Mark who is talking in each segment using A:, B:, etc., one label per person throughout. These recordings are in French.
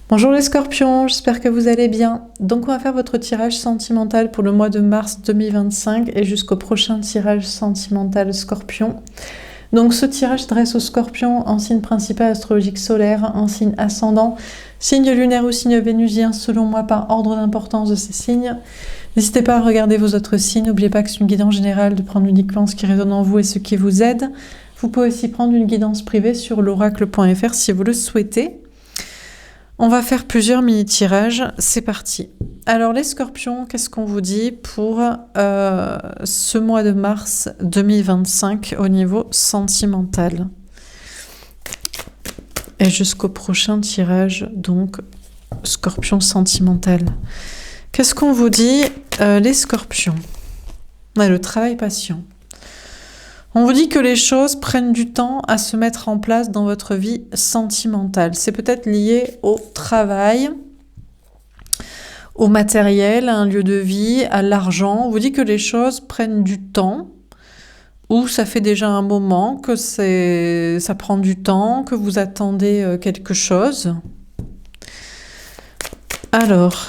A: Bonjour les scorpions, j'espère que vous allez bien. Donc on va faire votre tirage sentimental pour le mois de mars 2025 et jusqu'au prochain tirage sentimental scorpion. Donc ce tirage s'adresse aux scorpions en signe principal astrologique solaire, en signe ascendant, signe lunaire ou signe vénusien selon moi par ordre d'importance de ces signes. N'hésitez pas à regarder vos autres signes, n'oubliez pas que c'est une guidance générale de prendre uniquement ce qui résonne en vous et ce qui vous aide. Vous pouvez aussi prendre une guidance privée sur l'oracle.fr si vous le souhaitez. On va faire plusieurs mini-tirages, c'est parti. Alors les scorpions, qu'est-ce qu'on vous dit pour ce mois de mars 2025 au niveau sentimental? Et jusqu'au prochain tirage, donc scorpion sentimental. Qu'est-ce qu'on vous dit les scorpions? On a le travail patient. On vous dit que les choses prennent du temps à se mettre en place dans votre vie sentimentale. C'est peut-être lié au travail, au matériel, à un lieu de vie, à l'argent. On vous dit que les choses prennent du temps, ou ça fait déjà un moment que ça prend du temps, que vous attendez quelque chose. Alors,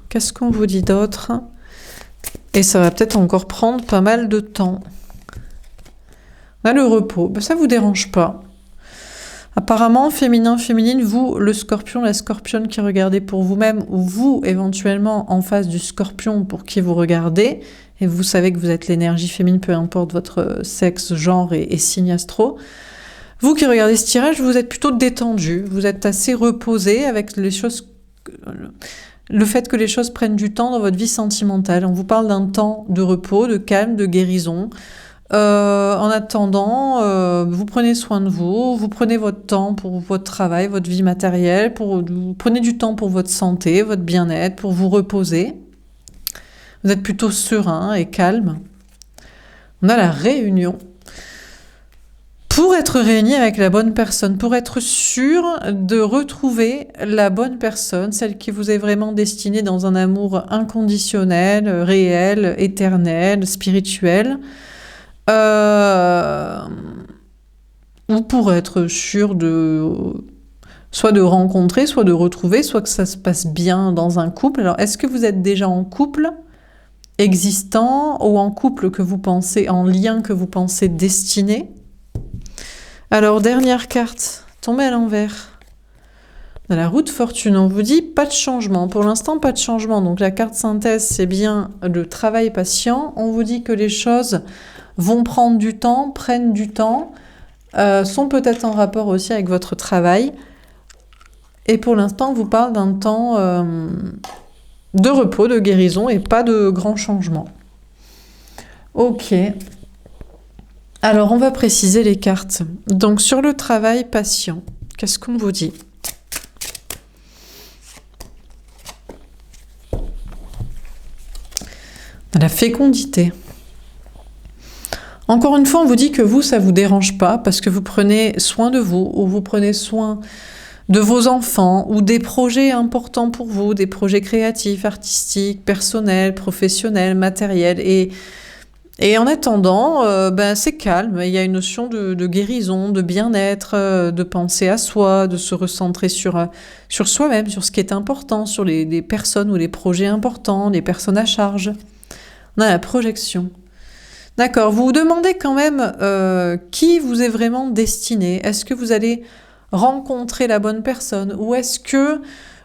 A: qu'est-ce qu'on vous dit d'autre? Et ça va peut-être encore prendre pas mal de temps. On a le repos, ça vous dérange pas. Apparemment, féminin, féminine, vous, le scorpion, la scorpionne qui regardez pour vous-même, ou vous, éventuellement, en face du scorpion pour qui vous regardez, et vous savez que vous êtes l'énergie féminine, peu importe votre sexe, genre et signe astro. Vous qui regardez ce tirage, vous êtes plutôt détendu, vous êtes assez reposé avec les choses... Le fait que les choses prennent du temps dans votre vie sentimentale. On vous parle d'un temps de repos, de calme, de guérison. En attendant, vous prenez soin de vous, vous prenez votre temps pour votre travail, votre vie matérielle, vous prenez du temps pour votre santé, votre bien-être, pour vous reposer. Vous êtes plutôt serein et calme. On a la réunion. Pour être réuni avec la bonne personne, pour être sûr de retrouver la bonne personne, celle qui vous est vraiment destinée dans un amour inconditionnel, réel, éternel, spirituel. Ou pour être sûr soit de rencontrer, soit de retrouver, soit que ça se passe bien dans un couple. Alors, est-ce que vous êtes déjà en couple existant ou en couple que vous pensez, en lien que vous pensez destiné? Alors, dernière carte, tombée à l'envers. Dans la roue de fortune, on vous dit pas de changement. Pour l'instant, pas de changement. Donc, la carte synthèse, c'est bien le travail patient. On vous dit que les choses vont prendre du temps, prennent du temps, sont peut-être en rapport aussi avec votre travail. Et pour l'instant, on vous parle d'un temps de repos, de guérison et pas de grands changements. Ok. Alors, on va préciser les cartes. Donc, sur le travail patient, qu'est-ce qu'on vous dit? La fécondité. Encore une fois, on vous dit que vous, ça ne vous dérange pas parce que vous prenez soin de vous ou vous prenez soin de vos enfants ou des projets importants pour vous, des projets créatifs, artistiques, personnels, professionnels, matériels. Et en attendant, c'est calme. Il y a une notion de guérison, de bien-être, de penser à soi, de se recentrer sur soi-même, sur ce qui est important, sur les personnes ou les projets importants, les personnes à charge. On a la projection. D'accord, vous vous demandez quand même qui vous est vraiment destiné. Est-ce que vous allez rencontrer la bonne personne ou est-ce que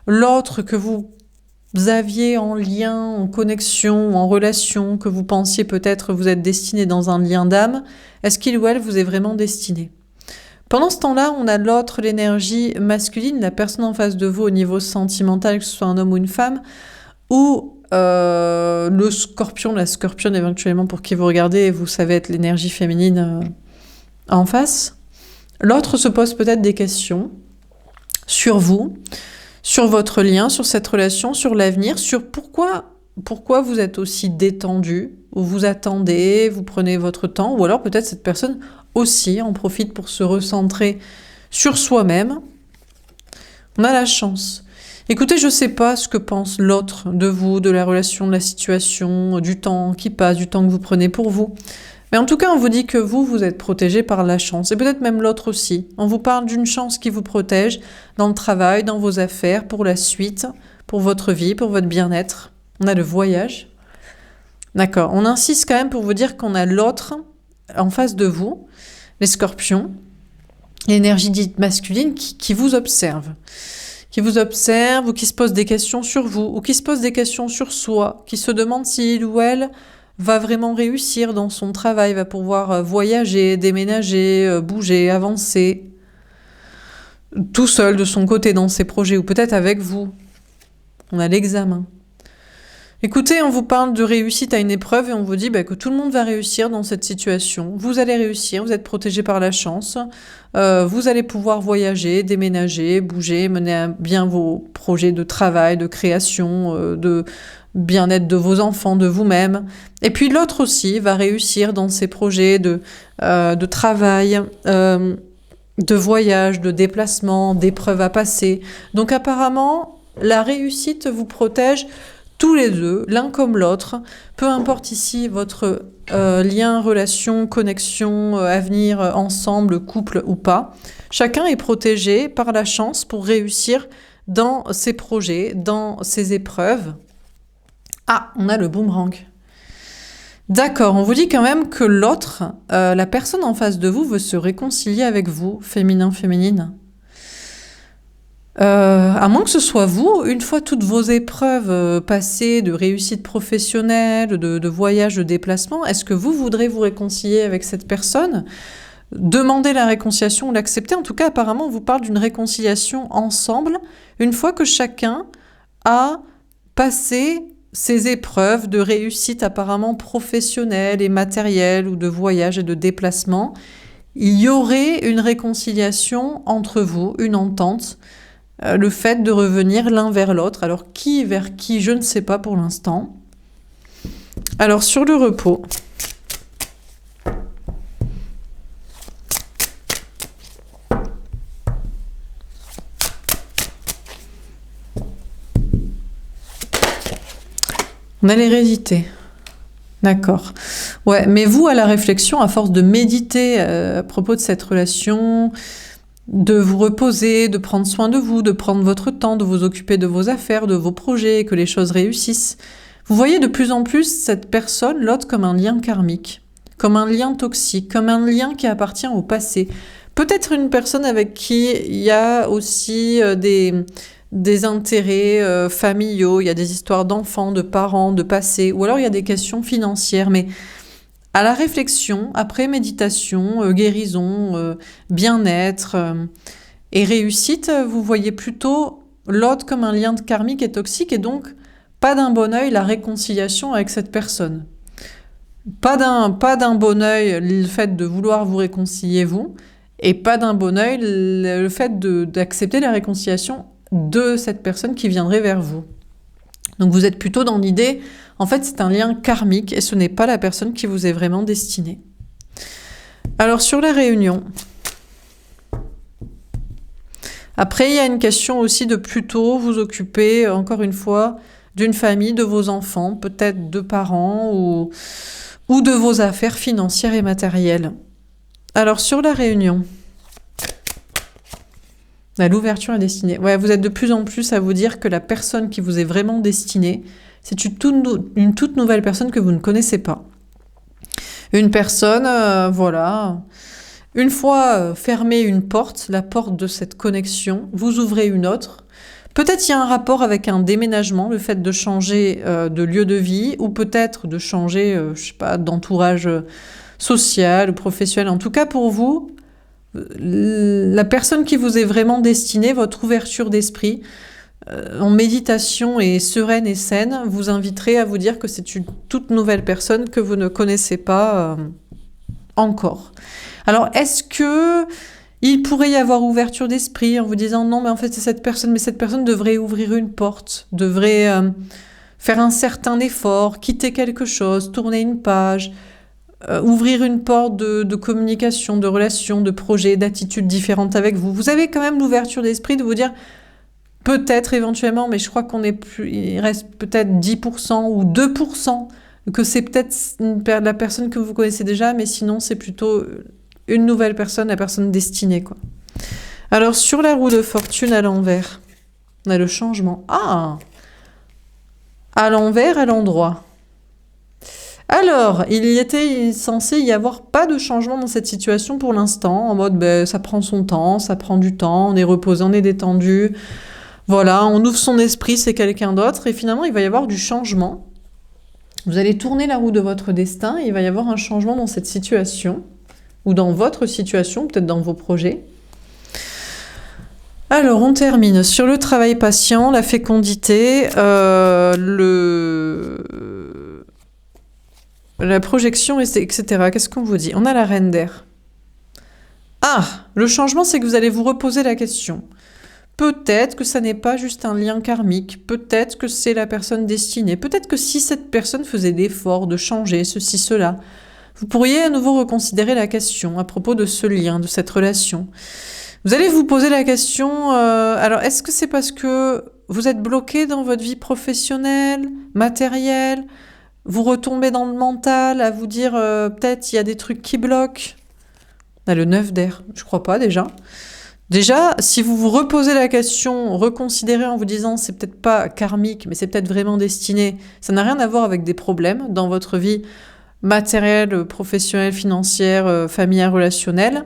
A: l'autre que vous aviez en lien, en connexion, en relation, que vous pensiez peut-être vous être destiné dans un lien d'âme, est-ce qu'il ou elle vous est vraiment destiné? Pendant ce temps-là, on a l'autre, l'énergie masculine, la personne en face de vous au niveau sentimental, que ce soit un homme ou une femme, ou le scorpion, la scorpionne éventuellement pour qui vous regardez, vous savez être l'énergie féminine en face. L'autre se pose peut-être des questions sur vous, sur votre lien, sur cette relation, sur l'avenir, sur pourquoi vous êtes aussi détendu, ou vous attendez, vous prenez votre temps, ou alors peut-être cette personne aussi en profite pour se recentrer sur soi-même. On a la chance. Écoutez, je ne sais pas ce que pense l'autre de vous, de la relation, de la situation, du temps qui passe, du temps que vous prenez pour vous. Mais en tout cas, on vous dit que vous êtes protégé par la chance, et peut-être même l'autre aussi. On vous parle d'une chance qui vous protège dans le travail, dans vos affaires, pour la suite, pour votre vie, pour votre bien-être. On a le voyage. D'accord, on insiste quand même pour vous dire qu'on a l'autre en face de vous, les scorpions, l'énergie dite masculine qui vous observe. Qui vous observe ou qui se pose des questions sur vous, ou qui se pose des questions sur soi, qui se demande s'il ou elle va vraiment réussir dans son travail, va pouvoir voyager, déménager, bouger, avancer, tout seul de son côté dans ses projets, ou peut-être avec vous. On a l'examen. Écoutez, on vous parle de réussite à une épreuve et on vous dit que tout le monde va réussir dans cette situation. Vous allez réussir, vous êtes protégé par la chance, vous allez pouvoir voyager, déménager, bouger, mener à bien vos projets de travail, de création, de bien-être de vos enfants, de vous-même. Et puis l'autre aussi va réussir dans ses projets de travail, de voyage, de déplacement, d'épreuves à passer. Donc apparemment, la réussite vous protège tous les deux, l'un comme l'autre, peu importe ici votre lien, relation, connexion, avenir, ensemble, couple ou pas. Chacun est protégé par la chance pour réussir dans ses projets, dans ses épreuves. Ah, on a le boomerang. D'accord, on vous dit quand même que l'autre, la personne en face de vous veut se réconcilier avec vous, féminin, féminine. À moins que ce soit vous, une fois toutes vos épreuves passées de réussite professionnelle, de voyage, de déplacement, est-ce que vous voudrez vous réconcilier avec cette personne? Demander la réconciliation ou l'accepter? En tout cas, apparemment, on vous parle d'une réconciliation ensemble, une fois que chacun a passé ces épreuves de réussite apparemment professionnelle et matérielle, ou de voyage et de déplacement. Il y aurait une réconciliation entre vous, une entente, le fait de revenir l'un vers l'autre. Alors qui vers qui, je ne sais pas pour l'instant. Alors sur le repos, on a l'hérédité. D'accord. Ouais, mais vous, à la réflexion, à force de méditer à propos de cette relation, de vous reposer, de prendre soin de vous, de prendre votre temps, de vous occuper de vos affaires, de vos projets, que les choses réussissent. Vous voyez de plus en plus cette personne, l'autre, comme un lien karmique, comme un lien toxique, comme un lien qui appartient au passé. Peut-être une personne avec qui il y a aussi des intérêts familiaux, il y a des histoires d'enfants, de parents, de passé, ou alors il y a des questions financières, mais à la réflexion, après méditation, guérison, bien-être et réussite, vous voyez plutôt l'autre comme un lien karmique et toxique, et donc pas d'un bon œil la réconciliation avec cette personne. Pas d'un bon œil le fait de vouloir vous réconcilier vous, et pas d'un bon œil le fait d'accepter la réconciliation de cette personne qui viendrait vers vous. Donc vous êtes plutôt dans l'idée, en fait c'est un lien karmique et ce n'est pas la personne qui vous est vraiment destinée. Alors sur la réunion, après il y a une question aussi de plutôt vous occuper, encore une fois, d'une famille, de vos enfants, peut-être de parents ou de vos affaires financières et matérielles. Alors sur la réunion, l'ouverture est destinée. Ouais, vous êtes de plus en plus à vous dire que la personne qui vous est vraiment destinée, c'est une toute nouvelle personne que vous ne connaissez pas. Une personne, voilà. Une fois fermée une porte, la porte de cette connexion, vous ouvrez une autre. Peut-être il y a un rapport avec un déménagement, le fait de changer de lieu de vie, ou peut-être de changer, je sais pas, d'entourage social ou professionnel. En tout cas, pour vous, la personne qui vous est vraiment destinée, votre ouverture d'esprit, en méditation et sereine et saine, vous inviterait à vous dire que c'est une toute nouvelle personne que vous ne connaissez pas encore. Alors, est-ce que il pourrait y avoir ouverture d'esprit en vous disant non, mais en fait c'est cette personne, mais cette personne devrait ouvrir une porte, devrait faire un certain effort, quitter quelque chose, tourner une page, ouvrir une porte de communication, de relations, de projets, d'attitudes différentes avec vous. Vous avez quand même l'ouverture d'esprit de vous dire peut-être éventuellement, mais je crois il reste peut-être 10% ou 2% que c'est peut-être la personne que vous connaissez déjà, mais sinon c'est plutôt une nouvelle personne, la personne destinée, quoi. Alors, sur la roue de fortune à l'envers, on a le changement. Ah! À l'envers, à l'endroit. Alors, il y était censé y avoir pas de changement dans cette situation pour l'instant, en mode ça prend son temps, ça prend du temps, on est reposé, on est détendu, voilà, on ouvre son esprit, c'est quelqu'un d'autre, et finalement il va y avoir du changement. Vous allez tourner la roue de votre destin, et il va y avoir un changement dans cette situation, ou dans votre situation, peut-être dans vos projets. Alors, on termine sur le travail patient, la fécondité, la projection, etc. Qu'est-ce qu'on vous dit? On a la reine d'air. Ah, le changement, c'est que vous allez vous reposer la question. Peut-être que ça n'est pas juste un lien karmique. Peut-être que c'est la personne destinée. Peut-être que si cette personne faisait l'effort de changer ceci, cela, vous pourriez à nouveau reconsidérer la question à propos de ce lien, de cette relation. Vous allez vous poser la question, alors est-ce que c'est parce que vous êtes bloqué dans votre vie professionnelle, matérielle, vous retombez dans le mental à vous dire peut-être il y a des trucs qui bloquent? On a le 9 d'air, je crois pas déjà. Déjà, si vous vous reposez la question, reconsidérez en vous disant c'est peut-être pas karmique, mais c'est peut-être vraiment destiné, ça n'a rien à voir avec des problèmes dans votre vie matérielle, professionnelle, financière, familiale, relationnelle.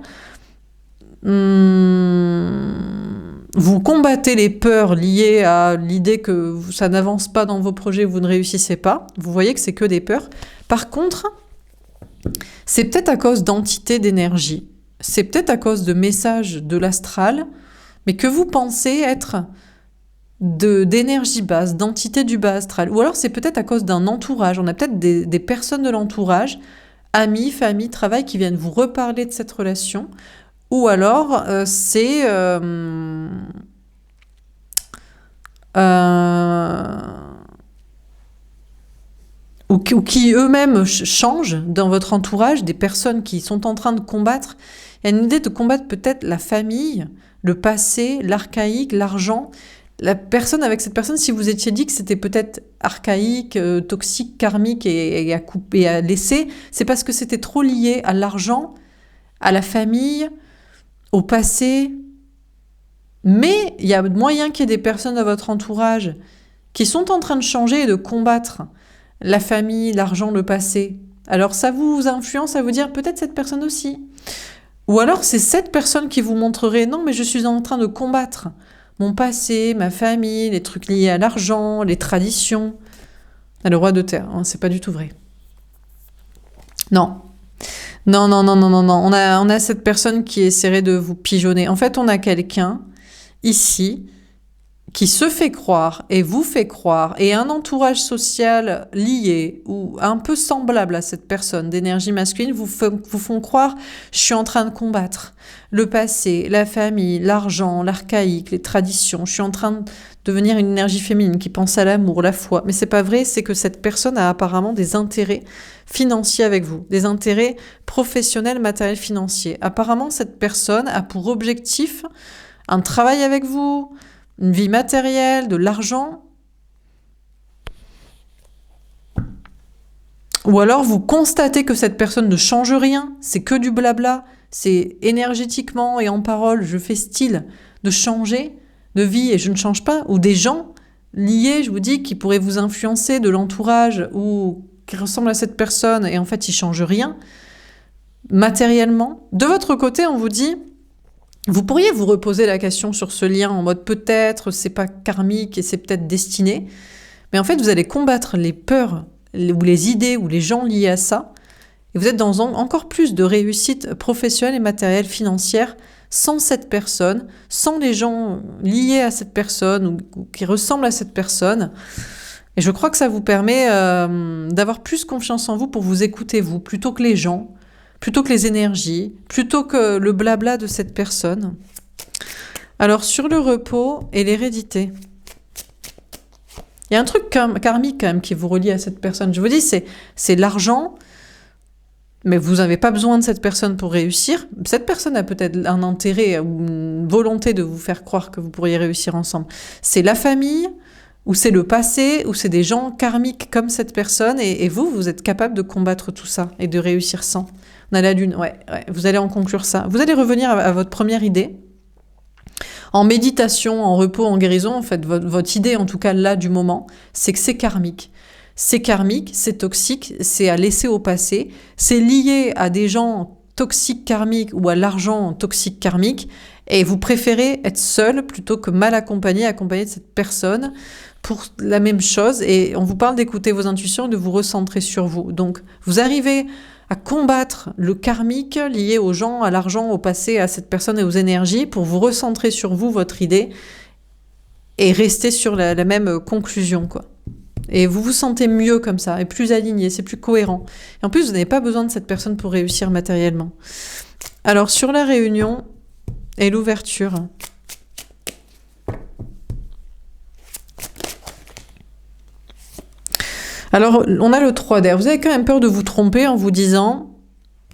A: Vous combattez les peurs liées à l'idée que ça n'avance pas dans vos projets, vous ne réussissez pas. Vous voyez que c'est que des peurs. Par contre, c'est peut-être à cause d'entités d'énergie. C'est peut-être à cause de messages de l'astral, mais que vous pensez être d'énergie basse, d'entités du bas astral. Ou alors c'est peut-être à cause d'un entourage. On a peut-être des personnes de l'entourage, amis, famille, travail, qui viennent vous reparler de cette relation. Ou alors, c'est... ou qui eux-mêmes changent dans votre entourage, des personnes qui sont en train de combattre. Il y a une idée de combattre peut-être la famille, le passé, l'archaïque, l'argent. La personne, avec cette personne, si vous étiez dit que c'était peut-être archaïque, toxique, karmique et à couper, à laisser, c'est parce que c'était trop lié à l'argent, à la famille, au passé. Mais il y a moyen qu'il y ait des personnes dans votre entourage qui sont en train de changer et de combattre la famille, l'argent, le passé. Alors ça vous influence à vous dire peut-être cette personne aussi. Ou alors c'est cette personne qui vous montrerait non mais je suis en train de combattre mon passé, ma famille, les trucs liés à l'argent, les traditions. Le roi de terre, hein, c'est pas du tout vrai. Non. Non. On a cette personne qui essaierait de vous pigeonner. En fait, on a quelqu'un ici qui se fait croire et vous fait croire, et un entourage social lié ou un peu semblable à cette personne d'énergie masculine vous font croire je suis en train de combattre le passé, la famille, l'argent, l'archaïque, les traditions, je suis en train de devenir une énergie féminine qui pense à l'amour, la foi. Mais c'est pas vrai, c'est que cette personne a apparemment des intérêts financiers avec vous, des intérêts professionnels, matériels, financiers. Apparemment, cette personne a pour objectif un travail avec vous, une vie matérielle, de l'argent. Ou alors vous constatez que cette personne ne change rien, c'est que du blabla, c'est énergétiquement et en parole, je fais style de changer de vie et je ne change pas. Ou des gens liés, je vous dis, qui pourraient vous influencer, de l'entourage ou qui ressemblent à cette personne et en fait ils ne changent rien matériellement. De votre côté, on vous dit... Vous pourriez vous reposer la question sur ce lien en mode peut-être c'est pas karmique et c'est peut-être destiné, mais en fait vous allez combattre les peurs ou les idées ou les gens liés à ça et vous êtes dans encore plus de réussite professionnelle et matérielle financière sans cette personne, sans les gens liés à cette personne ou qui ressemblent à cette personne. Et je crois que ça vous permet d'avoir plus confiance en vous pour vous écouter vous, plutôt que les gens, plutôt que les énergies, plutôt que le blabla de cette personne. Alors, sur le repos et l'hérédité, il y a un truc karmique quand même qui vous relie à cette personne. Je vous dis, c'est l'argent, mais vous n'avez pas besoin de cette personne pour réussir. Cette personne a peut-être un intérêt ou une volonté de vous faire croire que vous pourriez réussir ensemble. C'est la famille, ou c'est le passé, ou c'est des gens karmiques comme cette personne, et vous êtes capable de combattre tout ça et de réussir sans. On a la lune, ouais, vous allez en conclure ça. Vous allez revenir à votre première idée. En méditation, en repos, en guérison, en fait, votre idée, en tout cas là du moment, c'est que c'est karmique. C'est karmique, c'est toxique, c'est à laisser au passé, c'est lié à des gens toxiques karmiques ou à l'argent toxique karmique, et vous préférez être seul plutôt que mal accompagné de cette personne pour la même chose, et on vous parle d'écouter vos intuitions et de vous recentrer sur vous. Donc, vous arrivez à combattre le karmique lié aux gens, à l'argent, au passé, à cette personne et aux énergies pour vous recentrer sur vous, votre idée, et rester sur la même conclusion, quoi. Et vous vous sentez mieux comme ça, et plus aligné, c'est plus cohérent. Et en plus, vous n'avez pas besoin de cette personne pour réussir matériellement. Alors, sur la réunion et l'ouverture... Alors, on a le 3 d'air. Vous avez quand même peur de vous tromper en vous disant...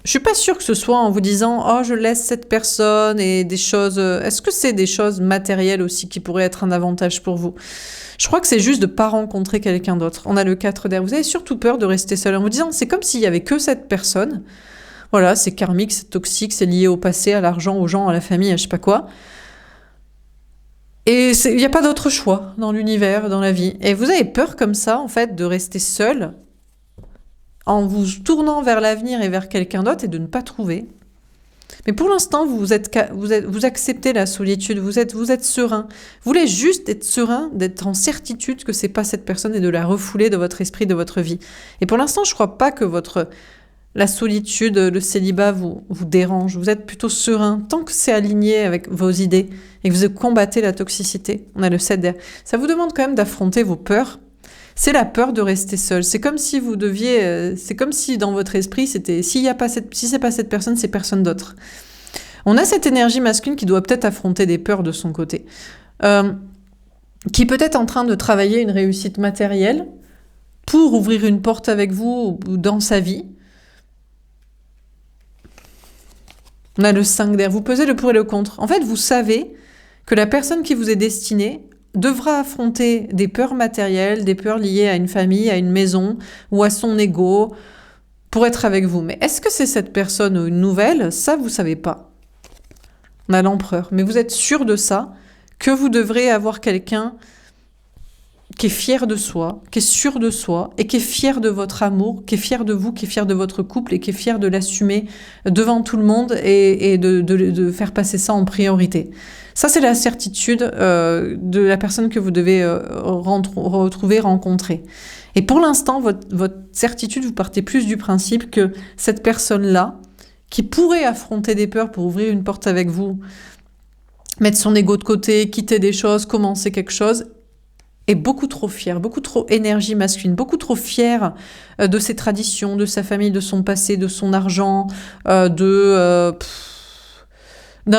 A: Je suis pas sûre que ce soit en vous disant « Oh, je laisse cette personne » et des choses... Est-ce que c'est des choses matérielles aussi qui pourraient être un avantage pour vous? Je crois que c'est juste de pas rencontrer quelqu'un d'autre. On a le 4 d'air. Vous avez surtout peur de rester seul en vous disant « C'est comme s'il y avait que cette personne. » Voilà, c'est karmique, c'est toxique, c'est lié au passé, à l'argent, aux gens, à la famille, à je sais pas quoi. Et il n'y a pas d'autre choix dans l'univers, dans la vie. Et vous avez peur comme ça, en fait, de rester seul en vous tournant vers l'avenir et vers quelqu'un d'autre et de ne pas trouver. Mais pour l'instant, vous acceptez la solitude, vous êtes serein. Vous voulez juste être serein, d'être en certitude que c'est pas cette personne et de la refouler de votre esprit, de votre vie. Et pour l'instant, je crois pas que la solitude, le célibat vous dérange. Vous êtes plutôt serein tant que c'est aligné avec vos idées et que vous combattez la toxicité. On a le 7 d'air. Ça vous demande quand même d'affronter vos peurs. C'est la peur de rester seul. C'est comme si vous deviez... c'est comme si dans votre esprit, c'était... Si c'est pas cette personne, c'est personne d'autre. On a cette énergie masculine qui doit peut-être affronter des peurs de son côté. Qui est peut-être en train de travailler une réussite matérielle pour ouvrir une porte avec vous ou dans sa vie. On a le 5 d'air. Vous pesez le pour et le contre. En fait, vous savez que la personne qui vous est destinée devra affronter des peurs matérielles, des peurs liées à une famille, à une maison ou à son ego pour être avec vous. Mais est-ce que c'est cette personne ou une nouvelle? Ça, vous savez pas. On a l'empereur. Mais vous êtes sûr de ça, que vous devrez avoir quelqu'un qui est fier de soi, qui est sûr de soi, et qui est fier de votre amour, qui est fier de vous, qui est fier de votre couple, et qui est fier de l'assumer devant tout le monde et de faire passer ça en priorité. Ça, c'est la certitude de la personne que vous devez retrouver, rencontrer. Et pour l'instant, votre certitude, vous partez plus du principe que cette personne-là, qui pourrait affronter des peurs pour ouvrir une porte avec vous, mettre son ego de côté, quitter des choses, commencer quelque chose, est beaucoup trop fière, beaucoup trop énergie masculine, beaucoup trop fière de ses traditions, de sa famille, de son passé, de son argent, d'un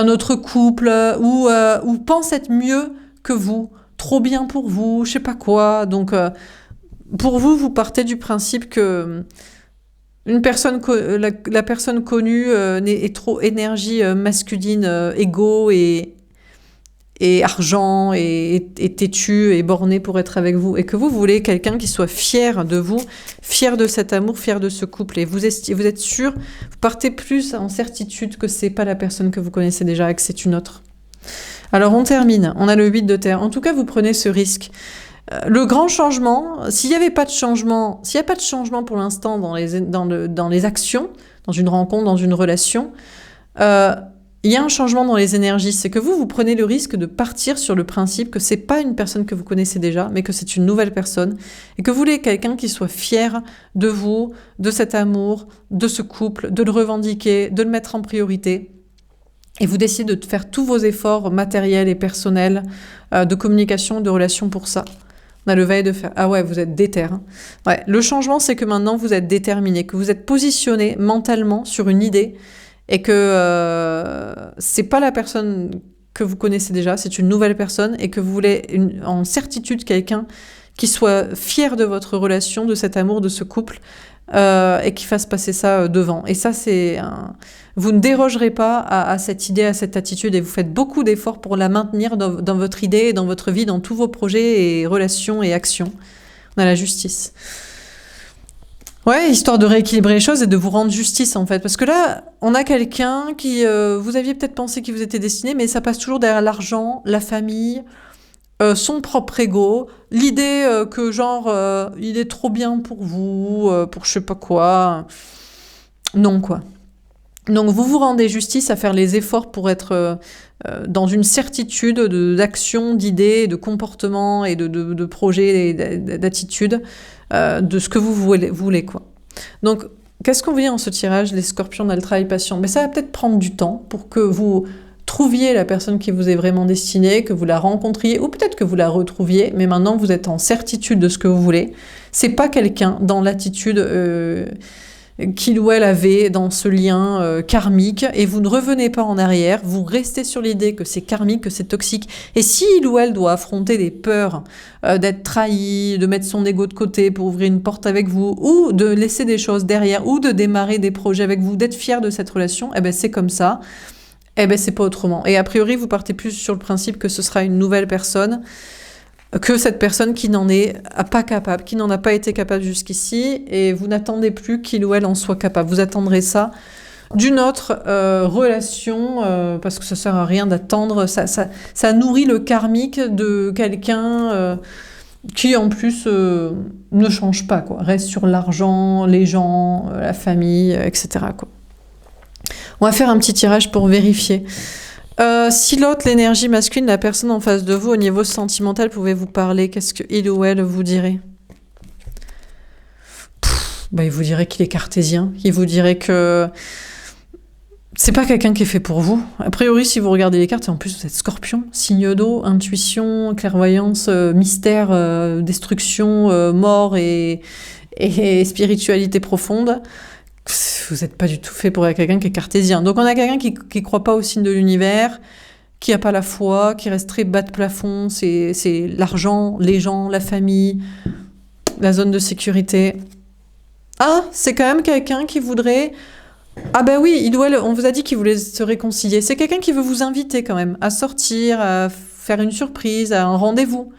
A: autre couple, ou pense être mieux que vous, trop bien pour vous, je sais pas quoi. Donc, pour vous, vous partez du principe que la personne connue est trop énergie masculine, égo et argent, et têtu, et borné pour être avec vous. Et que vous voulez quelqu'un qui soit fier de vous, fier de cet amour, fier de ce couple. Et vous êtes sûr, vous partez plus en certitude que c'est pas la personne que vous connaissez déjà et que c'est une autre. Alors on termine, on a le 8 de terre. En tout cas, vous prenez ce risque. Le grand changement, s'il n'y avait pas de changement, s'il n'y a pas de changement pour l'instant dans les actions, dans une rencontre, dans une relation, il y a un changement dans les énergies. C'est que vous prenez le risque de partir sur le principe que c'est pas une personne que vous connaissez déjà, mais que c'est une nouvelle personne, et que vous voulez quelqu'un qui soit fier de vous, de cet amour, de ce couple, de le revendiquer, de le mettre en priorité. Et vous décidez de faire tous vos efforts matériels et personnels, de communication, de relation pour ça. On a le veille de faire... Ah ouais, vous êtes déter. Hein. Ouais. Le changement, c'est que maintenant, vous êtes déterminé, que vous êtes positionné mentalement sur une idée, et que c'est pas la personne que vous connaissez déjà, c'est une nouvelle personne, et que vous voulez en certitude quelqu'un qui soit fier de votre relation, de cet amour, de ce couple, et qui fasse passer ça devant. Et ça, vous ne dérogerez pas à cette idée, à cette attitude, et vous faites beaucoup d'efforts pour la maintenir dans votre idée, dans votre vie, dans tous vos projets et relations et actions. On a la justice. Ouais, histoire de rééquilibrer les choses et de vous rendre justice, en fait. Parce que là, on a quelqu'un qui... vous aviez peut-être pensé qu'il vous était destiné, mais ça passe toujours derrière l'argent, la famille, son propre ego, l'idée que, genre, il est trop bien pour vous, pour je sais pas quoi. Non, quoi. Donc, vous vous rendez justice à faire les efforts pour être dans une certitude d'action, d'idées, de comportements et de projets, d'attitudes, de ce que vous voulez, quoi. Donc, qu'est-ce qu'on vit en ce tirage, les scorpions d'Altra et Passion? Mais ça va peut-être prendre du temps pour que vous trouviez la personne qui vous est vraiment destinée, que vous la rencontriez, ou peut-être que vous la retrouviez, mais maintenant vous êtes en certitude de ce que vous voulez. C'est pas quelqu'un dans l'attitude qu'il ou elle avait dans ce lien karmique, et vous ne revenez pas en arrière, vous restez sur l'idée que c'est karmique, que c'est toxique, et si il ou elle doit affronter des peurs d'être trahi, de mettre son ego de côté pour ouvrir une porte avec vous, ou de laisser des choses derrière, ou de démarrer des projets avec vous, d'être fier de cette relation, eh ben c'est comme ça, eh ben c'est pas autrement. Et a priori, vous partez plus sur le principe que ce sera une nouvelle personne, que cette personne qui n'en est pas capable, qui n'en a pas été capable jusqu'ici, et vous n'attendez plus qu'il ou elle en soit capable. Vous attendrez ça d'une autre relation, parce que ça sert à rien d'attendre, ça nourrit le karmique de quelqu'un qui en plus ne change pas, quoi. Reste sur l'argent, les gens, la famille, etc., quoi. On va faire un petit tirage pour vérifier. Si l'autre, l'énergie masculine, la personne en face de vous, au niveau sentimental, pouvait vous parler, qu'est-ce qu'il ou elle vous dirait? Il vous dirait qu'il est cartésien. Il vous dirait que c'est pas quelqu'un qui est fait pour vous. A priori, si vous regardez les cartes, et en plus vous êtes scorpion, signe d'eau, intuition, clairvoyance, mystère, destruction, mort et spiritualité profonde. Vous n'êtes pas du tout fait pour quelqu'un qui est cartésien. Donc on a quelqu'un qui ne croit pas au signe de l'univers, qui n'a pas la foi, qui reste très bas de plafond, c'est l'argent, les gens, la famille, la zone de sécurité. Ah, c'est quand même quelqu'un qui voudrait... Ah ben oui, on vous a dit qu'il voulait se réconcilier. C'est quelqu'un qui veut vous inviter quand même à sortir, à faire une surprise, à un rendez-vous.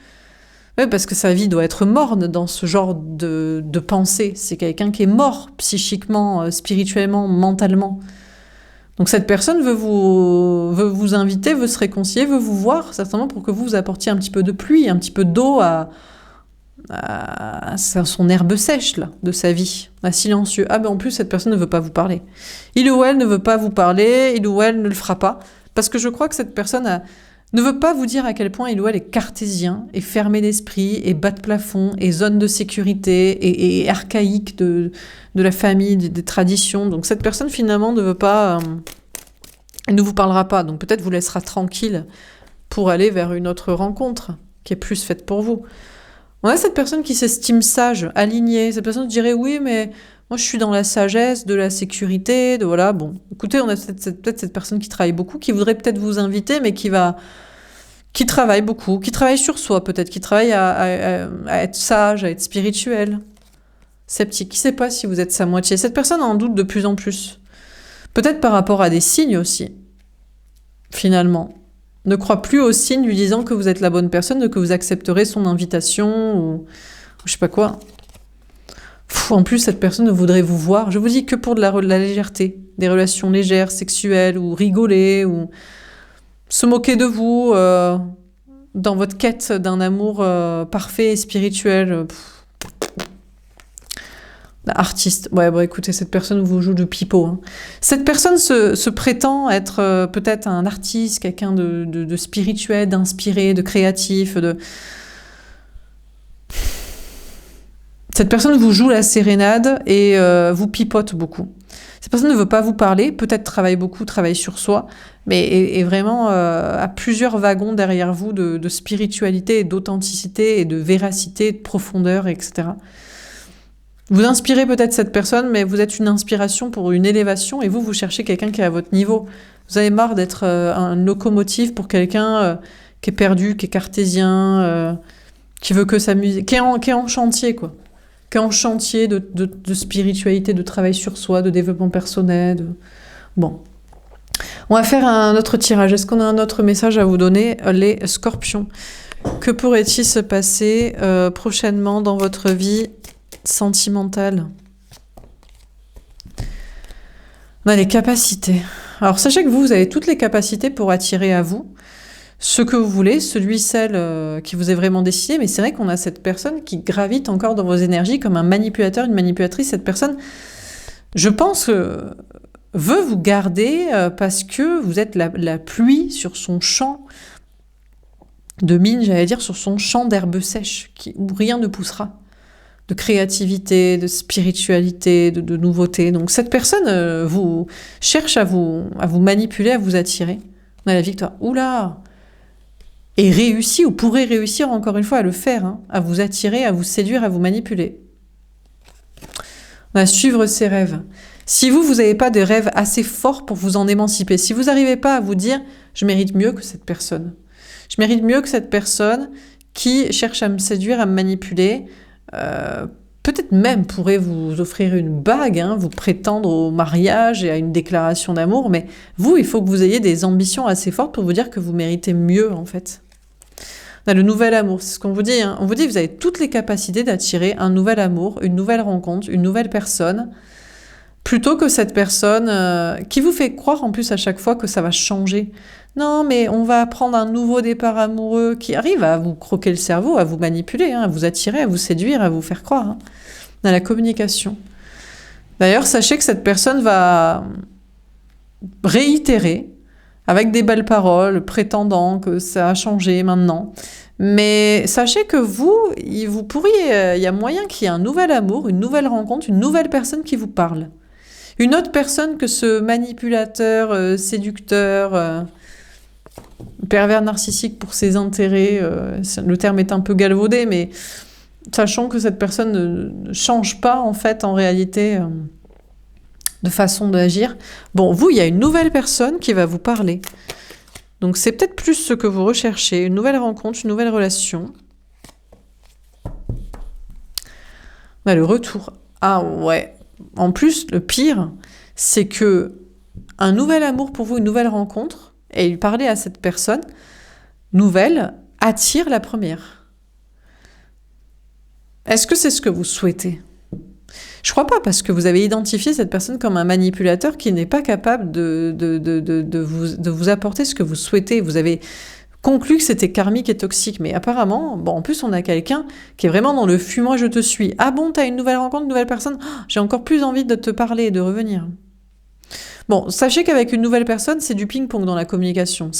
A: Oui, parce que sa vie doit être morne dans ce genre de pensée. C'est quelqu'un qui est mort psychiquement, spirituellement, mentalement. Donc cette personne veut vous inviter, veut se réconcilier, veut vous voir, certainement pour que vous apportiez un petit peu de pluie, un petit peu d'eau à son herbe sèche là, de sa vie, à silencieux. Ah ben en plus, cette personne ne veut pas vous parler. Il ou elle ne veut pas vous parler, il ou elle ne le fera pas. Parce que je crois que cette personne ne veut pas vous dire à quel point il ou elle est cartésien, et fermé d'esprit, et bas de plafond, et zone de sécurité, et archaïque de la famille, des traditions. Donc cette personne finalement ne veut pas... elle ne vous parlera pas, donc peut-être vous laissera tranquille pour aller vers une autre rencontre, qui est plus faite pour vous. On a cette personne qui s'estime sage, alignée. Cette personne dirait, oui, mais moi je suis dans la sagesse, de la sécurité, de voilà, bon. Écoutez, on a peut-être cette personne qui travaille beaucoup, qui voudrait peut-être vous inviter, mais qui travaille beaucoup, qui travaille sur soi peut-être, qui travaille à être sage, à être spirituel, sceptique. Qui ne sait pas si vous êtes sa moitié. Cette personne en doute de plus en plus. Peut-être par rapport à des signes aussi, finalement. Ne croit plus aux signes lui disant que vous êtes la bonne personne, que vous accepterez son invitation, ou je sais pas quoi. En plus, cette personne voudrait vous voir, je vous dis, que pour de la légèreté, des relations légères, sexuelles, ou rigoler, ou se moquer de vous dans votre quête d'un amour parfait et spirituel. Artiste. Ouais, bon, écoutez, cette personne vous joue du pipeau. Hein. Cette personne se prétend être peut-être un artiste, quelqu'un de spirituel, d'inspiré, de créatif, Cette personne vous joue la sérénade et vous pipote beaucoup. Cette personne ne veut pas vous parler, peut-être travaille beaucoup, travaille sur soi, mais est vraiment à plusieurs wagons derrière vous de spiritualité, et d'authenticité, et de véracité, de profondeur, etc. Vous inspirez peut-être cette personne, mais vous êtes une inspiration pour une élévation, et vous cherchez quelqu'un qui est à votre niveau. Vous avez marre d'être un locomotive pour quelqu'un qui est perdu, qui est cartésien, qui veut que s'amuser, qui est en chantier, quoi. qui est en chantier de spiritualité, de travail sur soi, de développement personnel. Bon. On va faire un autre tirage. Est-ce qu'on a un autre message à vous donner, les scorpions? Que pourrait-il se passer prochainement dans votre vie sentimentale? On a les capacités. Alors sachez que vous avez toutes les capacités pour attirer à vous ce que vous voulez, celle qui vous est vraiment décidé, mais c'est vrai qu'on a cette personne qui gravite encore dans vos énergies comme un manipulateur, une manipulatrice. Cette personne, je pense, veut vous garder parce que vous êtes la pluie sur son champ de mine, j'allais dire, sur son champ d'herbes sèches, où rien ne poussera, de créativité, de spiritualité, de nouveauté. Donc cette personne vous cherche à vous manipuler, à vous attirer. On a la victoire. Oula! Et réussit, ou pourrait réussir encore une fois à le faire, hein, à vous attirer, à vous séduire, à vous manipuler. On va suivre ses rêves. Si vous n'avez pas des rêves assez forts pour vous en émanciper, si vous n'arrivez pas à vous dire « je mérite mieux que cette personne », je mérite mieux que cette personne qui cherche à me séduire, à me manipuler, peut-être même pourrait vous offrir une bague, hein, vous prétendre au mariage et à une déclaration d'amour, mais vous, il faut que vous ayez des ambitions assez fortes pour vous dire que vous méritez mieux, en fait. On a le nouvel amour, c'est ce qu'on vous dit. Hein. On vous dit que vous avez toutes les capacités d'attirer un nouvel amour, une nouvelle rencontre, une nouvelle personne, plutôt que cette personne qui vous fait croire en plus à chaque fois que ça va changer. Non, mais on va prendre un nouveau départ amoureux qui arrive à vous croquer le cerveau, à vous manipuler, hein, à vous attirer, à vous séduire, à vous faire croire. Hein. On a la communication. D'ailleurs, sachez que cette personne va réitérer avec des belles paroles, prétendant que ça a changé maintenant. Mais sachez que vous pourriez, il y a moyen qu'il y ait un nouvel amour, une nouvelle rencontre, une nouvelle personne qui vous parle. Une autre personne que ce manipulateur, séducteur, pervers narcissique pour ses intérêts, le terme est un peu galvaudé, mais sachant que cette personne ne change pas en fait en réalité de façon d'agir. Bon, vous, il y a une nouvelle personne qui va vous parler. Donc c'est peut-être plus ce que vous recherchez, une nouvelle rencontre, une nouvelle relation. On a le retour. Ah ouais. En plus, le pire, c'est que un nouvel amour pour vous, une nouvelle rencontre, et parler à cette personne nouvelle attire la première. Est-ce que c'est ce que vous souhaitez? Je crois pas, parce que vous avez identifié cette personne comme un manipulateur qui n'est pas capable de vous apporter ce que vous souhaitez. Vous avez conclu que c'était karmique et toxique, mais apparemment, bon, en plus on a quelqu'un qui est vraiment dans le « fuis-moi, je te suis ». Ah bon, t'as une nouvelle rencontre, une nouvelle personne, j'ai encore plus envie de te parler et de revenir. Bon, sachez qu'avec une nouvelle personne, c'est du ping-pong dans la communication.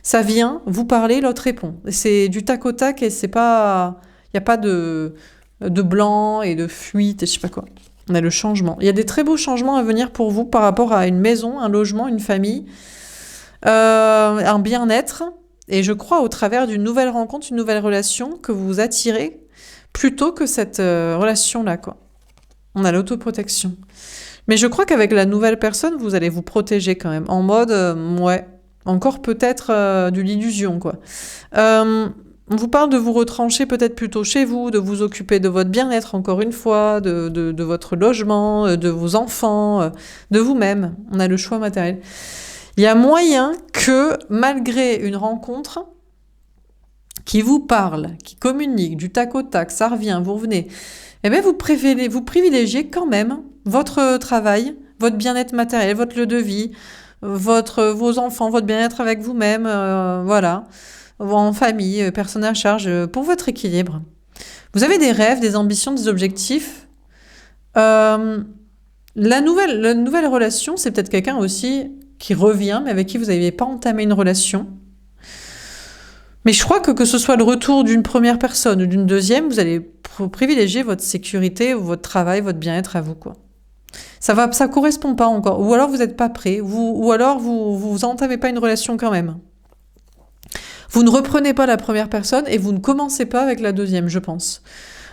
A: Ça vient, vous parlez, l'autre répond. C'est du tac au tac et c'est pas, il y a pas de blanc et de fuite et je sais pas quoi. On a le changement. Il y a des très beaux changements à venir pour vous par rapport à une maison, un logement, une famille, un bien-être. Et je crois au travers d'une nouvelle rencontre, une nouvelle relation que vous vous attirez plutôt que cette relation-là, quoi. On a l'autoprotection. Mais je crois qu'avec la nouvelle personne, vous allez vous protéger quand même. En mode, ouais, encore peut-être de l'illusion, quoi. On vous parle de vous retrancher peut-être plutôt chez vous, de vous occuper de votre bien-être, encore une fois, de votre logement, de vos enfants, de vous-même. On a le choix matériel. Il y a moyen que, malgré une rencontre qui vous parle, qui communique, du tac au tac, ça revient, vous revenez, eh bien vous privilégiez quand même votre travail, votre bien-être matériel, votre lieu de vie, vos enfants, votre bien-être avec vous-même, voilà, en famille, personne à charge, pour votre équilibre. Vous avez des rêves, des ambitions, des objectifs. La nouvelle relation, c'est peut-être quelqu'un aussi qui revient, mais avec qui vous n'aviez pas entamé une relation. Mais je crois que ce soit le retour d'une première personne ou d'une deuxième, vous allez privilégier votre sécurité, votre travail, votre bien-être à vous, quoi. Ça correspond pas encore. Ou alors vous n'êtes pas prêt, ou alors vous entamez pas une relation quand même. Vous ne reprenez pas la première personne et vous ne commencez pas avec la deuxième, je pense.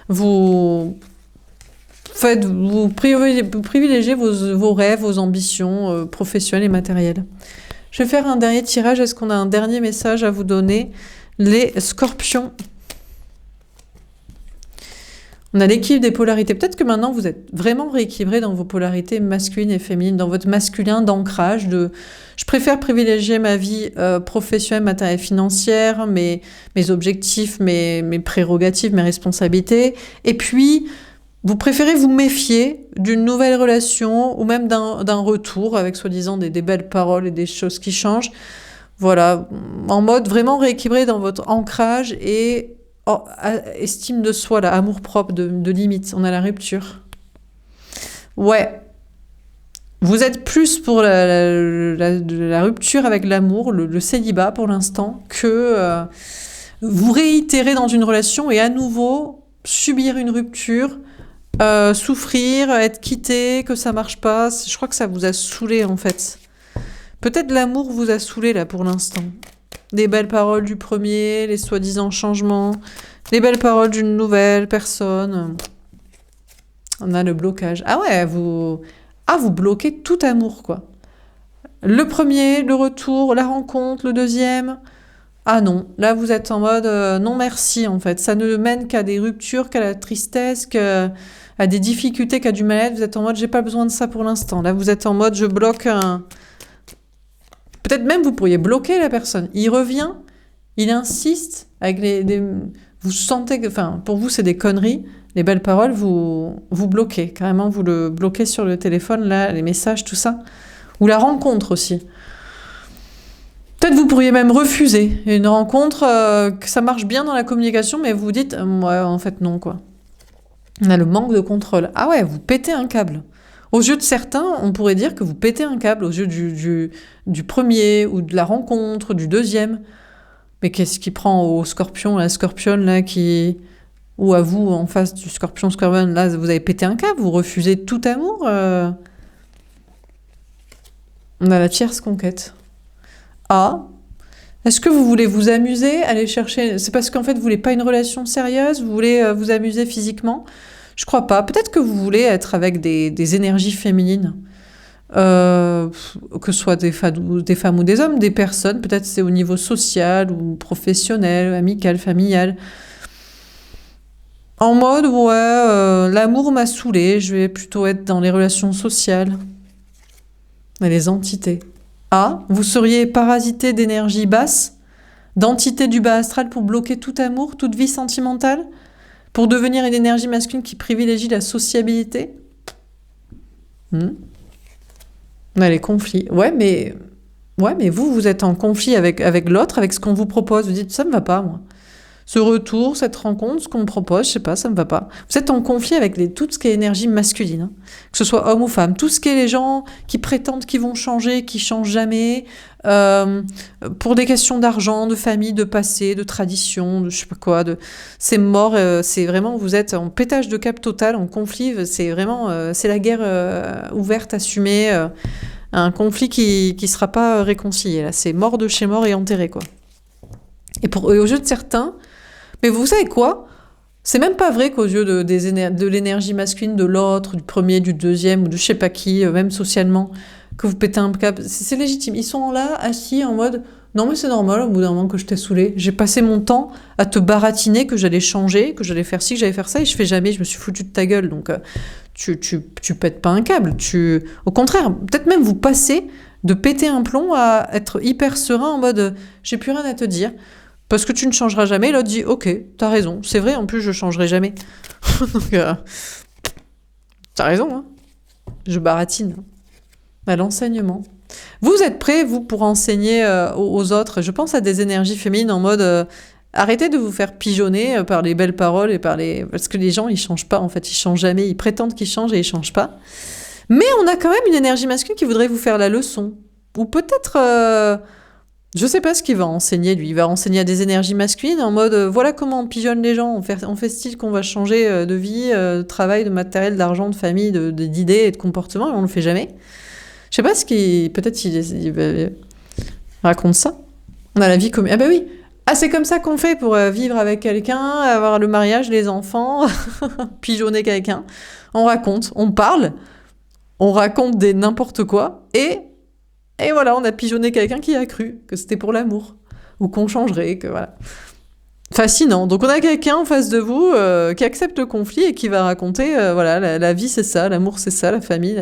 A: Vous privilégiez vos rêves, vos ambitions professionnelles et matérielles. Je vais faire un dernier tirage. Est-ce qu'on a un dernier message à vous donner, les scorpions? On a l'équilibre des polarités. Peut-être que maintenant, vous êtes vraiment rééquilibré dans vos polarités masculines et féminines, dans votre masculin d'ancrage de je préfère privilégier ma vie professionnelle, matérielle, financière, mes objectifs, mes prérogatives, mes responsabilités. Et puis, vous préférez vous méfier d'une nouvelle relation ou même d'un retour avec soi-disant des belles paroles et des choses qui changent. Voilà, en mode vraiment rééquilibré dans votre ancrage et estime de soi, là, amour-propre, de limite. On a la rupture. Ouais. Vous êtes plus pour la rupture avec l'amour, le célibat pour l'instant, que vous réitérer dans une relation et à nouveau subir une rupture, souffrir, être quitté, que ça marche pas. Je crois que ça vous a saoulé en fait. Peut-être l'amour vous a saoulé là pour l'instant. Les belles paroles du premier, les soi-disant changements, les belles paroles d'une nouvelle personne. On a le blocage. Ah ouais, vous bloquez tout amour, quoi. Le premier, le retour, la rencontre, le deuxième. Ah non, là vous êtes en mode non merci en fait. Ça ne mène qu'à des ruptures, qu'à la tristesse, à des difficultés, qu'à du mal-être. Vous êtes en mode j'ai pas besoin de ça pour l'instant. Là vous êtes en mode je bloque un... Peut-être même vous pourriez bloquer la personne. Il revient, il insiste avec vous sentez que, enfin, pour vous c'est des conneries. Les belles paroles, vous bloquez. Carrément, vous le bloquez sur le téléphone, là, les messages, tout ça. Ou la rencontre aussi. Peut-être vous pourriez même refuser une rencontre, que ça marche bien dans la communication, mais vous dites, ouais, en fait non, quoi. On a le manque de contrôle. Ah ouais, vous pétez un câble. Aux yeux de certains, on pourrait dire que vous pétez un câble aux yeux du premier, ou de la rencontre, du deuxième. Mais qu'est-ce qui prend au scorpion, la scorpionne, là, ou à vous, en face du scorpion, là, vous avez pété un câble, vous refusez tout amour. On a la tierce conquête. Ah, est-ce que vous voulez vous amuser, aller chercher... C'est parce qu'en fait, vous voulez pas une relation sérieuse, vous voulez vous amuser physiquement? Je crois pas. Peut-être que vous voulez être avec des énergies féminines, que ce soit des femmes ou des hommes, des personnes. Peut-être c'est au niveau social ou professionnel, amical, familial. En mode, ouais, l'amour m'a saoulé, je vais plutôt être dans les relations sociales. Et les entités. Ah, vous seriez parasité d'énergie basse, d'entité du bas astral pour bloquer tout amour, toute vie sentimentale, pour devenir une énergie masculine qui privilégie la sociabilité. On a les conflits. Ouais, mais vous êtes en conflit avec l'autre, avec ce qu'on vous propose. Vous dites, ça me va pas, moi. Ce retour, cette rencontre, ce qu'on me propose, je sais pas, ça me va pas. Vous êtes en conflit avec tout ce qui est énergie masculine, hein. Que ce soit homme ou femme, tout ce qui est les gens qui prétendent qu'ils vont changer, qui changent jamais, pour des questions d'argent, de famille, de passé, de tradition, de je sais pas quoi, c'est mort, c'est vraiment, vous êtes en pétage de câble total, en conflit, c'est vraiment, c'est la guerre ouverte, assumée, un conflit qui sera pas réconcilié, là, c'est mort de chez mort et enterré, quoi. Et aux yeux de certains, mais vous savez quoi? C'est même pas vrai qu'aux yeux de l'énergie masculine de l'autre, du premier, du deuxième, ou de je sais pas qui, même socialement, que vous pétez un câble. C'est légitime. Ils sont là, assis, en mode « Non mais c'est normal, au bout d'un moment que je t'ai saoulé. J'ai passé mon temps à te baratiner, que j'allais changer, que j'allais faire ci, que j'allais faire ça, et je fais jamais, je me suis foutu de ta gueule. » Donc tu pètes pas un câble. Au contraire, peut-être même vous passez de péter un plomb à être hyper serein en mode « J'ai plus rien à te dire. » Parce que tu ne changeras jamais. L'autre dit, ok, t'as raison. C'est vrai, en plus, je changerai jamais. Donc, t'as raison, hein. Je baratine. À l'enseignement. Vous êtes prêts, vous, pour enseigner aux autres? Je pense à des énergies féminines en mode, arrêtez de vous faire pigeonner par les belles paroles et parce que les gens, ils changent pas, en fait. Ils changent jamais. Ils prétendent qu'ils changent et ils changent pas. Mais on a quand même une énergie masculine qui voudrait vous faire la leçon. Ou peut-être... Je sais pas ce qu'il va enseigner, lui. Il va enseigner à des énergies masculines en mode voilà comment on pigeonne les gens. On fait style qu'on va changer de vie, de travail, de matériel, d'argent, de famille, d'idées et de comportement, et on le fait jamais. Je sais pas ce qu'il. Peut-être il raconte ça. On a la vie comme. Ah bah oui! Ah, c'est comme ça qu'on fait pour vivre avec quelqu'un, avoir le mariage, les enfants, pigeonner quelqu'un. On raconte, on parle, on raconte des n'importe quoi, et voilà, on a pigeonné quelqu'un qui a cru que c'était pour l'amour, ou qu'on changerait, que voilà. Fascinant. Donc on a quelqu'un en face de vous qui accepte le conflit et qui va raconter, voilà, la vie c'est ça, l'amour c'est ça, la famille.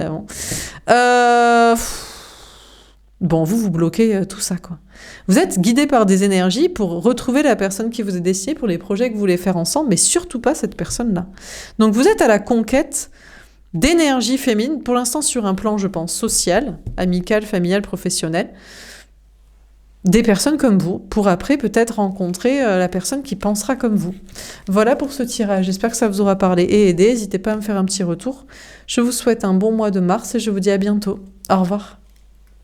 A: Bon, bon vous bloquez tout ça, quoi. Vous êtes guidé par des énergies pour retrouver la personne qui vous est destinée pour les projets que vous voulez faire ensemble, mais surtout pas cette personne-là. Donc vous êtes à la conquête d'énergie féminine, pour l'instant sur un plan, je pense, social, amical, familial, professionnel, des personnes comme vous, pour après peut-être rencontrer la personne qui pensera comme vous. Voilà pour ce tirage, j'espère que ça vous aura parlé et aidé, n'hésitez pas à me faire un petit retour. Je vous souhaite un bon mois de mars et je vous dis à bientôt. Au revoir.